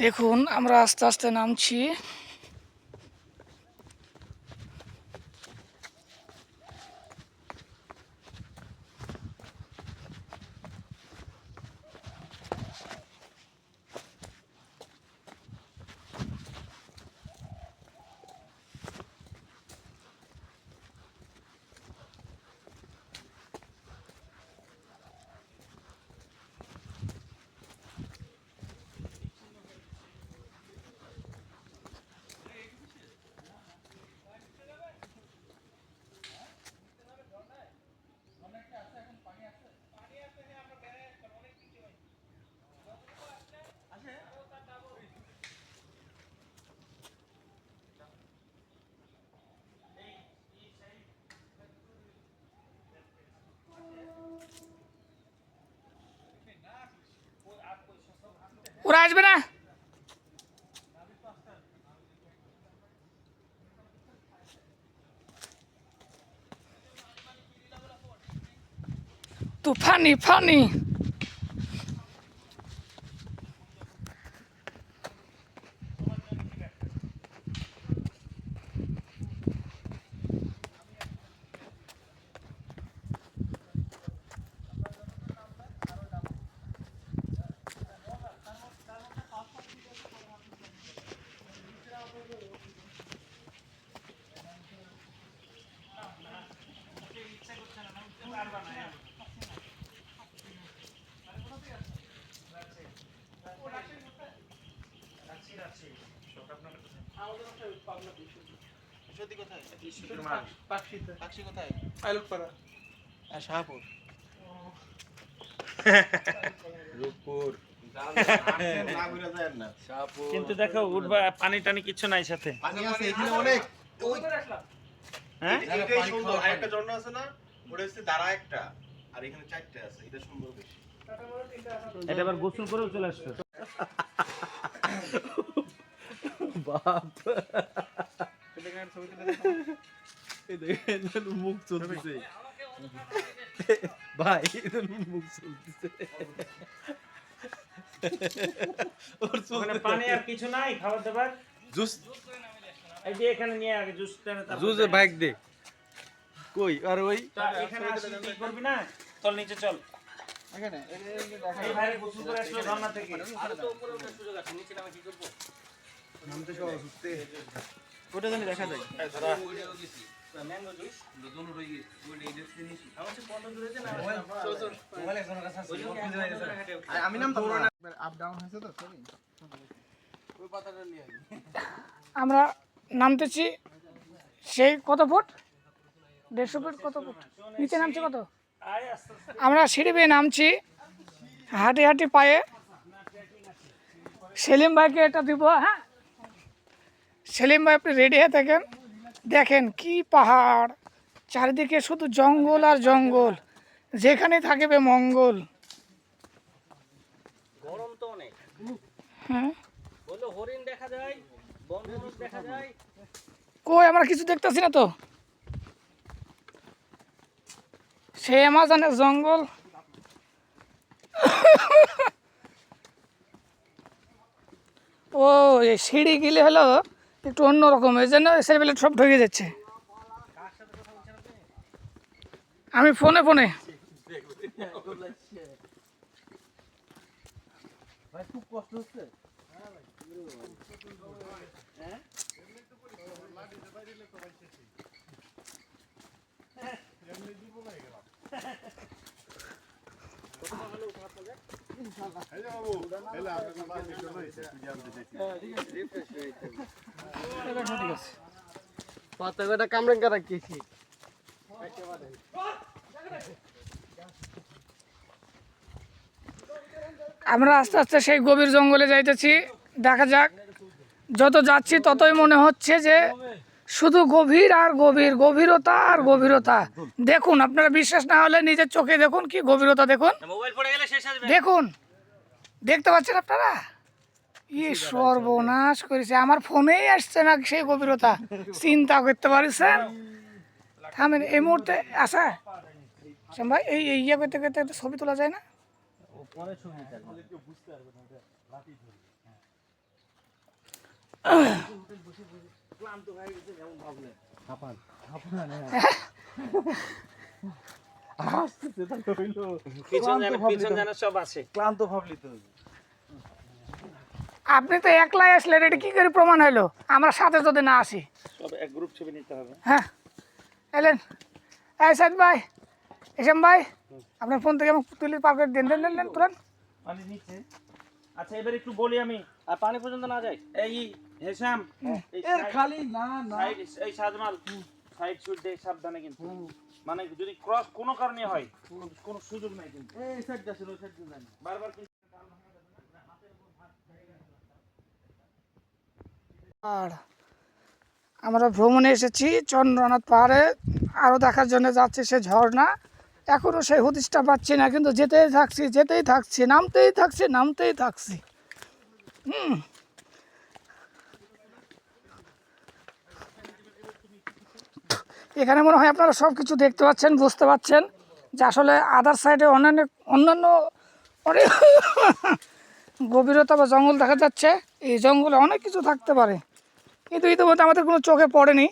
দেখুন আমরা আস্তে আস্তে নামছি। ওরা আসবে না। তুফানি ফানি কিন্তু দেখো উঠবা পানি টানি কিছু নাই সাথে। হ্যাঁ একটা ঝর্ণা আছে না, ওটা হচ্ছে দাঁড়া একটা, আর এখানে চারটে আছে, এটা সুন্দর বেশি। এটা আবার গোসল করেও চলে আসতো। বাপ মুখ চলতেছে ভাই, মুখ চলতেছে। পানি আর কিছু নাই, খাবার দাবার জুস এই যে এখানে নিয়ে আগে জুসটা জুস বাইক দে কই আর ওই এখানে আসি তুই করবি না, চল নিচে চল। এখানে এই ভাইরে গোসল করে আসলো ঝর্ণা থেকে। আর তো উপরে ওঠার সুযোগ আছে, নিচে নামে কি করব? নামতে সহজ হচ্ছে ওটা জানি দেখা যায়। ধরা ওইটাও দিছি ম্যাঙ্গো জুস দুটো রই গেছে, ওই এই দেখতে নিছি আমার সে বন্ধ ধরেছে না। চল চল মোবাইল একজনের কাছে আছে, আমি নাম তো আপ ডাউন হয়েছে তো সরি। ওই পাতাটা নিয়ে আই। আমরা নামতেছি। সেই কত ফুট? 150 ফুট? কত ফুট নিচে নামছে? কত? আমরা সিঁড়ি বেয়ে নামছি হাঁটি হাঁটি পায়ে। সেলিম ভাইকে এটা দিব। হ্যাঁ সেলিম ভাই আপনি রেডি হয়ে থাকেন। দেখেন কি পাহাড়, চারিদিকে শুধু জঙ্গল আর জঙ্গল, যেখানে থাকবে মঙ্গল। গরম তো অনেক। হ্যাঁ বলো হরিণ দেখা যায়, বনমুরগ দেখা যায়। কই আমরা কিছু দেখতেছি না তো। সে আমাজনের জঙ্গল। ও এই সিঁড়ি গেলে হলো একটু অন্যরকম, এই জন্য ছেলেবেলে সব ঢুকে যাচ্ছে। আমি ফোনে ফোনে ভাই খুব কষ্ট হচ্ছে। পাতাটা কামড়ে রাখিয়েছি। আমরা আস্তে আস্তে সেই গভীর জঙ্গলে যাইতেছি। দেখা যাক, যত যাচ্ছি ততই মনে হচ্ছে যে শুধু গভীর আর গভীর, গভীরতা আর গভীরতা। দেখুন আপনারা বিশ্বাস না হলে নিজের চোখে দেখুন কি গভীরতা। দেখুন দেখুন, দেখতে পাচ্ছেন আপনারা? ই সর্বনাশ করেছে, আমার ফোনেই আসছে না সেই গভীরতা। চিন্তা করতে পারছেন? থামেন এই মুহূর্তে আসা ভাই, এই ইয়ে করতে করতে ছবি তোলা যায় না? পিছন জানা সব আছে। ক্লান্ত ভাবলি তো। আপনি তো একলাই আসলেন, এটা কি করে প্রমাণ হলো আমরা সাথে যদি না আসি? সব এক গ্রুপ ছবি নিতে হবে। হ্যাঁ এলেন। এই সাইদ ভাই, এসম ভাই, আপনার ফোন থেকে আমাকে তুলে পার করে দেন, দেন দেন দেন তুলেন। পানি নিচে। আচ্ছা এবার একটু বলি আমি, আর পানি পর্যন্ত না যায়। এই হেসাম, এই খালি না সাইড, এই সাজমাল সাইড শুট দে, সাবধানে কিন্তু। মানে যদি ক্রস কোনো কারণে হয়, কোনো সুযোগ নাই কিন্তু। এই সাইড যাচ্ছে ওই সাইড যান। বারবার কিন্তু আর আমরা ভ্রমণে এসেছি চন্দ্রনাথ পাহাড়ে, আরও দেখার জন্য যাচ্ছি সে ঝর্ণা। এখনও সেই হদিশটা পাচ্ছি না, কিন্তু যেতেই থাকছি, যেতেই থাকছি, নামতেই থাকছি, নামতেই থাকছি। এখানে মনে হয় আপনারা সব কিছু দেখতে পাচ্ছেন, বুঝতে পাচ্ছেন যে আসলে আদার সাইডে অন্যান্য অনেক গভীরতা বা জঙ্গল দেখা যাচ্ছে। এই জঙ্গলে অনেক কিছু থাকতে পারে, কিন্তু ইতিমধ্যে আমাদের কোনো চোখে পড়েনি।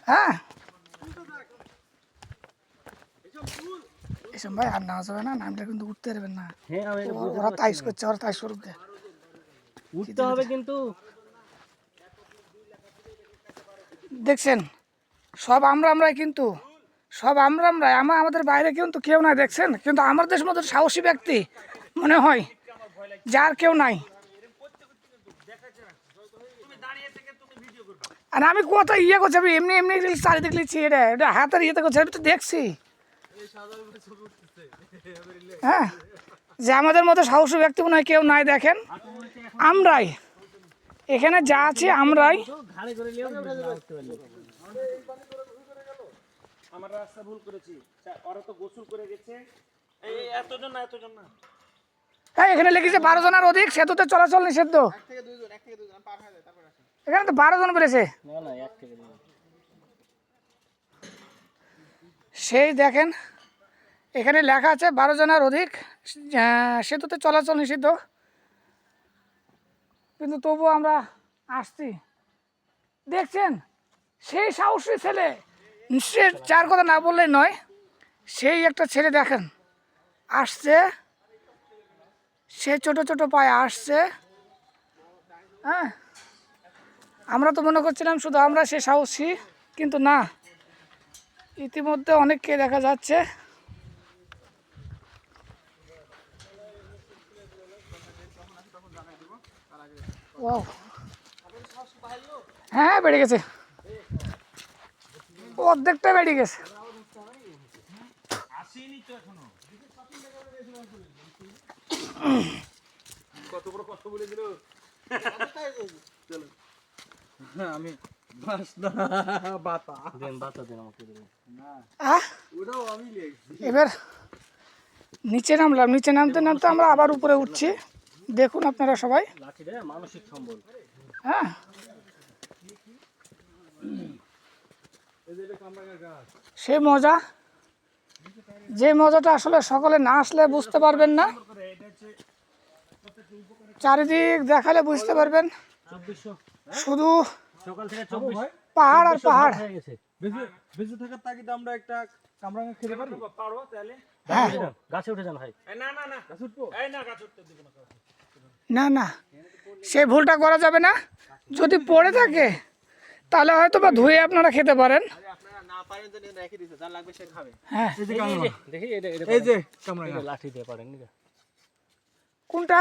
হ্যাঁ এসব ভাই আর নেওয়া যাবে না, নামটা কিন্তু উঠতে পারবেন না। ওরা তাইস করছে, ওরা তাইস করুক, উঠতে হবে কিন্তু। দেখছেন সব আমরাই, কিন্তু সব আমরাই, আমাদের বাইরে কিন্তু কেউ নাই, দেখছেন। কিন্তু আমার দেশের মধ্যে সাহসী ব্যক্তি মনে হয় যার কেউ নাই। আর আমি কোথাও ইয়ে করছি, আমি এমনি এমনি চারিদিক লিখছি, এটা হাতের ইয়েতে করছি, এটা তো দেখছি। হ্যাঁ, যে আমাদের মতো সাহসী ব্যক্তি মনে হয় কেউ নাই, দেখেন আমরাই এখানে যা আছি, আমরাই। আমার রাস্তা ভুল করেছি, ওরা তো গোসল করে গেছে। এই এতজন না, এতজন না। হ্যাঁ, এখানে লিখেছে 12 জনের অধিক সেতুতে চলাচল নিষিদ্ধ। এখানে তো 12 জন বলেছে। সেই দেখেন এখানে লেখা আছে 12 জনের অধিক সেতুতে চলাচল নিষিদ্ধ, কিন্তু তবুও আমরা আসছি। দেখছেন সেই সাহসী ছেলে, সে যার কথা না বললেই নয়, সেই একটা ছেলে দেখেন আসছে, সে ছোট ছোট পায়ে আসছে। হ্যাঁ, আমরা তো মনে করছিলাম শুধু আমরা সে সাহসী, কিন্তু না, ইতিমধ্যে অনেককে দেখা যাচ্ছে। ওয়াও, হ্যাঁ বেড়ে গেছে, অর্ধেকটা বেড়ে গেছে। আসেনি তো এখনো। কত বড় কথা বলে দিল। আমি বাস না বাতা দেন, বাতা দেন আমাকে দেন না, ওটাও আমি লিখছি। এবার নিচে নামলাম, নিচে নামতে নামতে আমরা আবার উপরে উঠছি। দেখুন আপনারা সবাই, লাঠি দে, মানসিক সম্বল। হ্যাঁ সেই মজা, যে মজাটা আসলে সকলে না আসলে বুঝতে পারবেন না, চারিদিক দেখালে বুঝতে পারবেন। শুধু সকাল থেকে 24 পাহাড় আর পাহাড়। বেঁচে থাকার তাগিদে আমরা একটা কামরাঙ্গা খেতে পারি। পারো তাহলে হ্যাঁ, গাছে উঠে যান ভাই। না না না, গাছ উঠবো। এই না, গাছ উঠতে দেব না। না না, সেই ভুলটা করা যাবে না। যদি পড়ে থাকে তাহলে হয়তো বা ধুয়ে আপনারা খেতে পারেন। আপনারা না পারেন তো নিয়ে রেখে দিতে, যার লাগবে সে খাবে। হ্যাঁ, দেখি এটা এই যে কামরাঙ্গা লাঠি দিয়ে পারেন নি। কোনটা?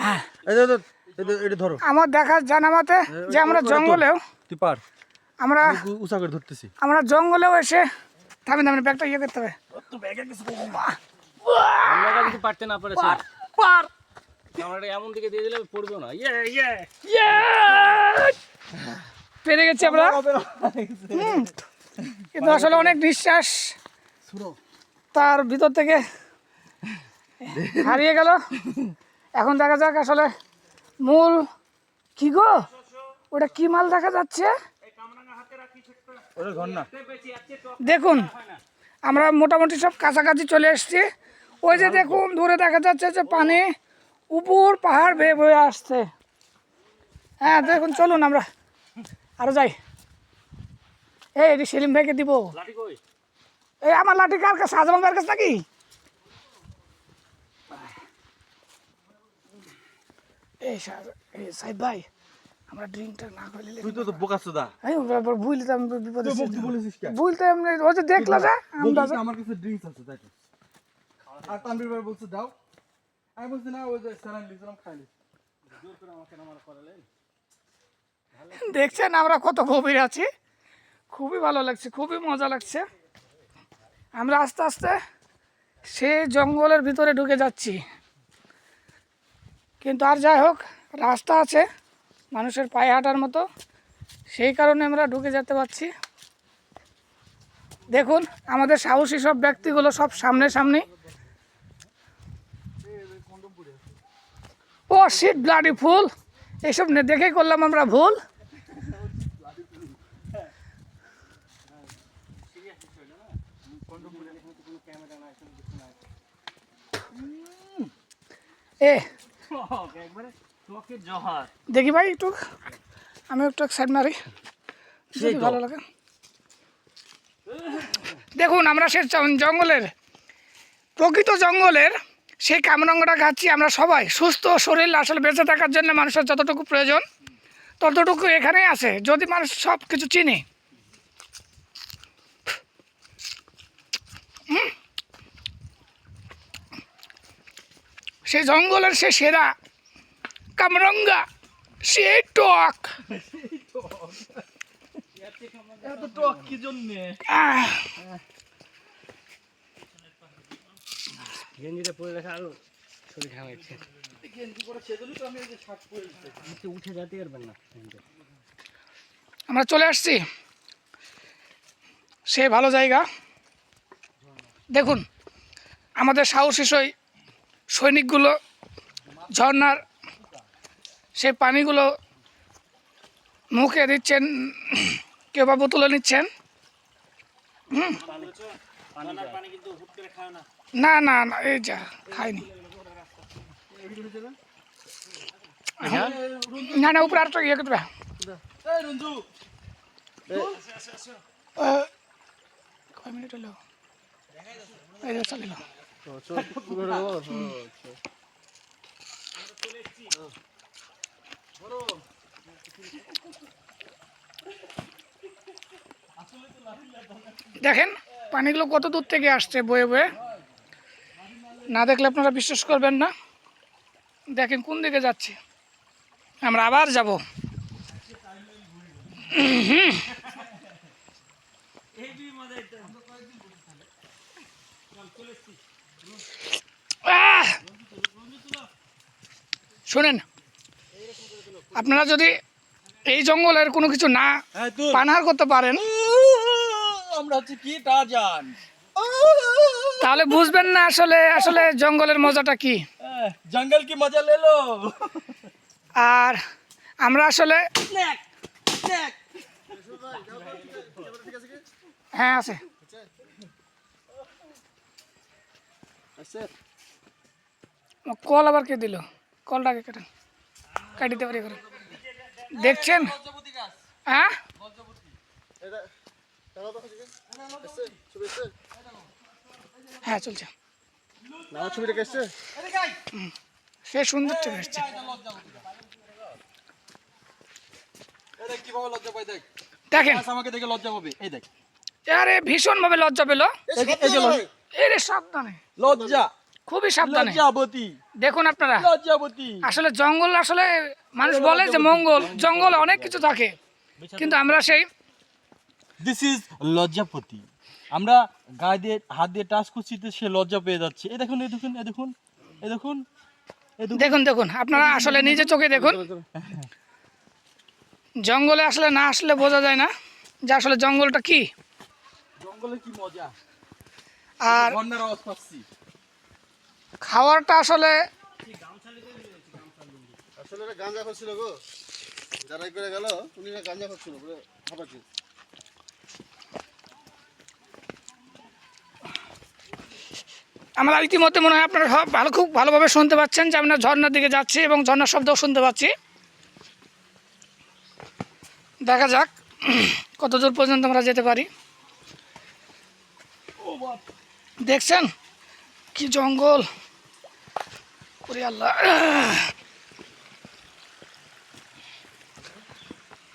হ্যাঁ, এটা ধরো, আমার দেখার জানা মতে যে আমরা জঙ্গলেও, তুই পার, আমরা উঁচা করে ধরতেছি। আমরা জঙ্গলেও এসে থামেন থামেন, ব্যাগটা ইয়ে করতে হবে। আমরা যদি পারতে না পারে পার আমরা এমন দিকে দিয়ে দিলে পড়বে না। ইয়ে ইয়ে পেরে গেছি আমরা। কিন্তু আসলে অনেক বিশ্বাস তার ভিতর থেকে হারিয়ে গেল। এখন দেখা যাক আসলে মূল কি গো, ওটা কি মাল দেখা যাচ্ছে। ওটা ধর না, দেখুন আমরা মোটামুটি সব কাছাকাছি চলে এসেছি। ওই যে দেখুন দূরে দেখা যাচ্ছে যে পানি উপর পাহাড় বেয়ে বয়ে আসছে। হ্যাঁ দেখুন, চলুন আমরা আরো যাই। এই এটি সেলিম ভাইকে দিব। লাঠি কই? এই আমার লাঠি কার কাছে? আজমল ভাইয়ের কাছে নাকি? এই সাহেব ভাই, আমরা ড্রিঙ্কটা না করলে তুই তো বোকাচোদা। ভুলতে আমি বিপদে তুই মুখ বলেছিস কেন? ভুলতে এমনি ওই যে দেখলা যে আমরা বলছিস আমার কাছে ড্রিঙ্কস আছে তাই তো। আর তানভীর ভাই বলছে দাও, আমি বলছি না, ওই যে স্যালাইন লিছিলাম খাইলি। দেখছেন আমরা কত গভীর আছি। খুবই ভালো লাগছে, খুবই মজা লাগছে। আমরা আস্তে আস্তে সেই জঙ্গলের ভিতরে ঢুকে যাচ্ছি, কিন্তু আর যাই হোক, রাস্তা আছে মানুষের পায়ে হাঁটার মতো, সেই কারণে আমরা ঢুকে যেতে পারছি। দেখুন আমাদের সাহসী সব ব্যক্তিগুলো সব সামনে সামনে। ও শিট ব্লাডি ফুল, এইসব দেখেই করলাম আমরা ভুল। এ একবারে চোখে জহার। দেখি ভাই একটু, আমি একটু সাইড মারি যদি ভালো লাগে। দেখুন আমরা সে জঙ্গলের, প্রকৃত জঙ্গলের সেই কামরাঙ্গাটা খাচ্ছি আমরা সবাই। সুস্থ শরীর আসলে বেঁচে থাকার জন্য মানুষের যতটুকু প্রয়োজন ততটুকু এখানেই আছে, যদি মানুষ সব কিছু চিনে। সেই জঙ্গলের সে সেরা কামরাঙ্গা, সেই টক। এত টক কি জন্যে? গেঞ্জিটা পরে রাখা আরো শরীর ঘামাচ্ছে। গেঞ্জি পরে সেজন্যই তো আমি এই যে শার্ট পরে এসেছি। উঠে যেতে পারবেন না। আমরা চলে আসছি সে ভালো জায়গা। দেখুন আমাদের সাহসী সৈনিকগুলো ঝর্ণার সেই পানিগুলো মুখে দিচ্ছেন, কেউ বা বোতলে নিচ্ছেন। না না না, এই যা খাইনি। না না, উপরে আরেকটা ইয়ে করতে হবে। এই রঞ্জু, কয় মিনিট হলো? এই যে চলিল। দেখেন পানিগুলো কত দূর থেকে আসছে বয়ে বয়ে, না দেখলে আপনারা বিশ্বাস করবেন না। দেখেন কোন দিকে যাচ্ছে, আমরা আবার যাব। শোনেন, আপনারা যদি এই জঙ্গলের কোনো কিছু না পানাহার করতে পারেন আমরা হচ্ছে কি টারজান, তাহলে বুঝবেন না আসলে আসলে জঙ্গলের মজাটা কি। জঙ্গল কি মজা লে লো। আর আমরা আসলে হ্যাঁ আছে কল, আবার কে দিল কলটাকে? কেটেন, কাটিতে পারি করে। দেখছেন হ্যাঁ, হ্যাঁ চলছে, সে সুন্দর চলে এসছে। কিভাবে লজ্জা পাই দেখ, দেখেন আমাকে দেখে লজ্জা পাবে। এই দেখ, আরে ভীষণ ভাবে লজ্জা পেল। এরে সাবধানে, লজ্জা, খুবই সাবধানে। লজ্জাবতী, দেখুন আপনারা লজ্জাবতী। আসলে জঙ্গল, আসলে মানুষ বলে যে মঙ্গল, জঙ্গলে অনেক কিছু থাকে, কিন্তু আমরা সেই দিস ইজ লজ্জাপতি। আমরা গায়ে দিয়ে হাত দিয়ে টাচ করছি তো সে লজ্জা পেয়ে যাচ্ছে। এই দেখুন, এই দেখুন, এই দেখুন, এই দেখুন, এই দেখুন। দেখুন দেখুন আপনারা আসলে নিজে চোখে দেখুন। জঙ্গলে আসলে না আসলে বোঝা যায় না যে আসলে জঙ্গলটা কি। জঙ্গলে কি মজা, আর ঝর্ণার আওয়াজ পাচ্ছি। খাওয়ারটা আসলে আসলে এটা গাঁজা খাচ্ছিল গো, যারাই করে গেল উনি না গাঁজা খাচ্ছিল পুরো হাঁপাচ্ছি। আমরা ইতিমধ্যে মনে হয় আপনারা সব খুব ভালোভাবে শুনতে পাচ্ছেন যে আমরা ঝর্ণার দিকে যাচ্ছি এবং ঝর্ণার শব্দও শুনতে পাচ্ছি। দেখা যাক কত দূর পর্যন্ত আমরা যেতে পারি। দেখছেন কি জঙ্গল, ওরে আল্লাহ।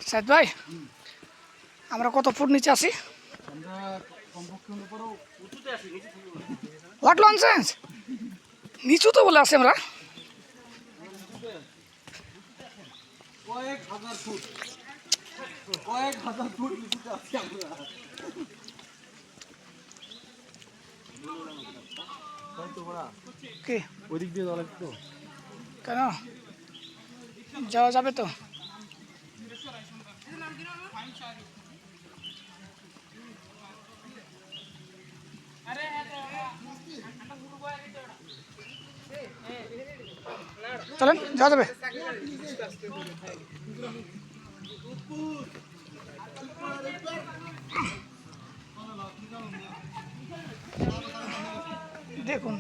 সাইদ ভাই, আমরা কত ফুট নিচে আছি? হোয়াট ননসেন্স, নিচু তো বলে আছি আমরা। কি ওইদিক দিয়ে যাওয়া লাগতো। কেন যাওয়া যাবে তো? চলেন, যাওয়া যাবে। দেখুন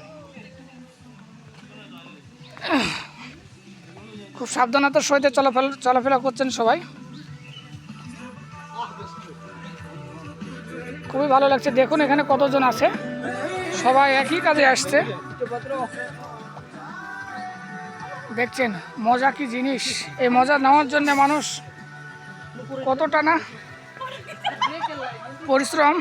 খুব সাবধানতার সহিত চলাফেরা করছেন সবাই। খুবই ভালো লাগছে। দেখুন এখানে কতজন আছে, সবাই একই কাজে আসছে। দেখছেন মজা কি জিনিস, এই মজা নেওয়ার জন্য মানুষ কতটা না পরিশ্রম।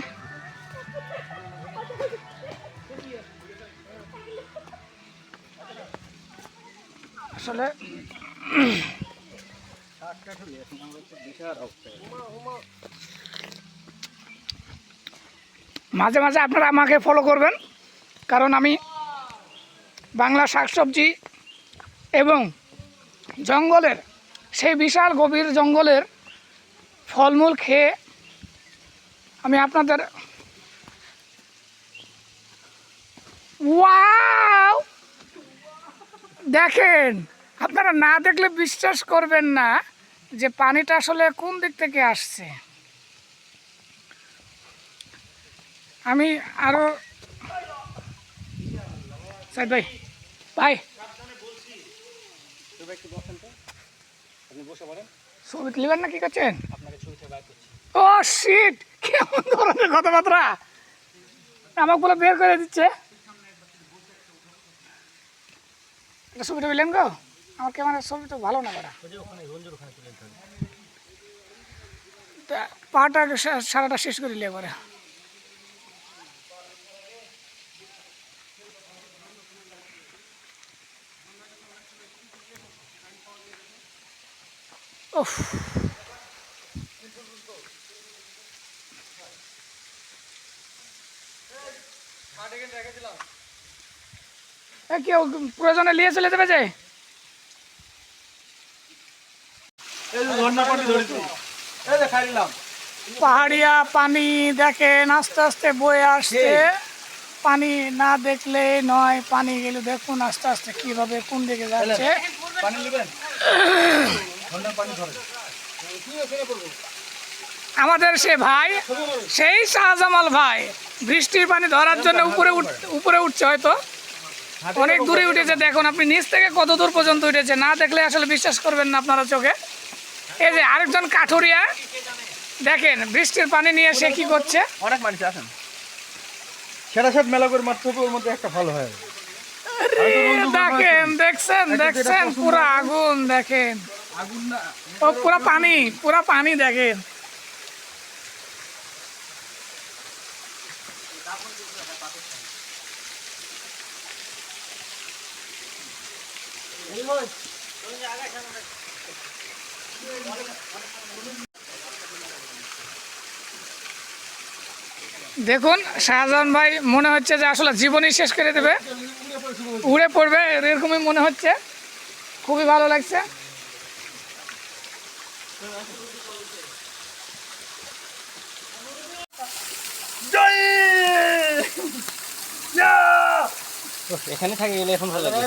আসলে মাঝে মাঝে আপনারা আমাকে ফলো করবেন, কারণ আমি বাংলা শাকসবজি এবং জঙ্গলের সেই বিশাল গভীর জঙ্গলের ফলমূল খেয়ে আমি আপনাদের ওয়াও দেখেন, আপনারা না দেখলে বিশ্বাস করবেন না যে পানিটা আসলে কোন দিক থেকে আসছে। আমি আরো সাইদ ভাই ভাই ছবি তুলবেন না, কি করছেন? ও শিট, কেমন ধরনের কথাবার্তা, আমাকে বলে বের করে দিচ্ছে। একটা ছবিটা পেলেন গো, আমার ক্যামেরার ছবি তো ভালো না করা, পাটা সারাটা শেষ করে নিলে এবারে। উফ, কেউ প্রয়োজনে নিয়ে চলে যাবে যে। পাহাড়িয়া পানি দেখেন আস্তে আস্তে বয়ে আসছে। পানি না দেখলে নয়, পানি গেলে দেখুন আস্তে আস্তে কিভাবে কোন দিকে যাচ্ছে। আমাদের সে ভাই, সেই শাহজামাল ভাই বৃষ্টির পানি ধরার জন্য উপরে উঠছে, হয়তো অনেক দূরে উঠেছে। দেখুন আপনি নিচ থেকে কত দূর পর্যন্ত উঠেছে, না দেখলে আসলে বিশ্বাস করবেন না আপনারা চোখে। এই যে আরেকজন কাঠুরিয়া, দেখেন বৃষ্টির পানি নিয়ে সে কি করছে। অনেক মানুষ আছেন সেটা সব মেলা করে মারতে হবে, ওর মধ্যে একটা ভালো হয়। দেখেন দেখছেন পুরা আগুন, দেখেন ও পুরা পানি দেখেন। দেখুন শাহজাহান ভাই মনে হচ্ছে যে আসলে জীবনই শেষ করে দেবে, উড়ে পড়বে এরকমই মনে হচ্ছে। খুবই ভালো লাগছে। এখানে থাকে গেলে এখন ভালো লাগে।